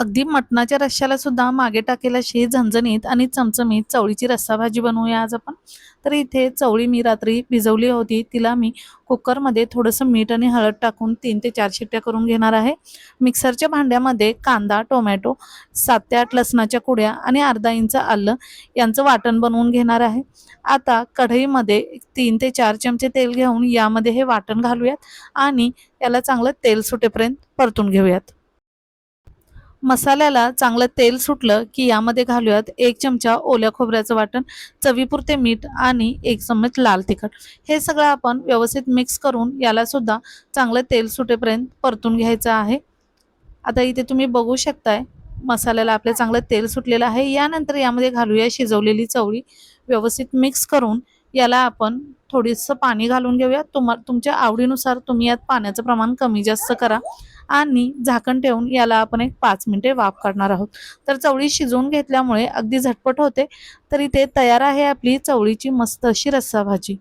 अगदी मटणाच्या रश्श्याला सुद्धा मागे टाकेल अशी झणझणीत आणि चमचमीत चवळीची रस्सा भाजी बनवूया आज आपण. तर इथे चवळी मी रात्री भिजवली होती, तिला मी कुकरमध्ये थोडंसं मीठ आणि हळद टाकून 3 ते 4 शिट्ट्या करून घेणार आहे. मिक्सरच्या भांड्यामध्ये कांदा, टोमॅटो, 7 ते 8 लसणाच्या कुड्या आणि अर्धा इंच आलं यांचं वाटण बनवून घेणार आहे. आता कढईमध्ये 3 ते 4 चमचे तेल घेऊन यामध्ये हे वाटण घालूयात आणि याला चांगलं तेल सुटेपर्यंत परतून घेऊयात. मसाल्याला चांगलं तेल सुटलं की यामध्ये घालूयात 1 चमचा ओल्या खोबऱ्याचं वाटण, चवीपुरते मीठ आणि 1 चम्मच लाल तिखट. हे सगळं आपण व्यवस्थित मिक्स करून याला सुद्धा चांगलं तेल सुटेपर्यंत परतून घ्यायचं आहे. आता इथे तुम्ही बघू शकताय मसाल्याला आपले चांगलं तेल सुटलेलं आहे. यानंतर यामध्ये घालूया शिजवलेली चवळी. व्यवस्थित मिक्स करून याला आपण थोडंसं पाणी घालून घेऊया. तुमच्या आवडीनुसार तुम्ही यात पाण्याचं प्रमाण कमी जास्त करा आणि झाकण ठेवून याला आपण एक 5 मिनिटे वाफ काढणार आहोत. तर चवळी शिजवून घेतल्यामुळे अगदी झटपट होते. तर इथे तयार आहे आपली चवळीची मस्त अशी रस्सा भाजी.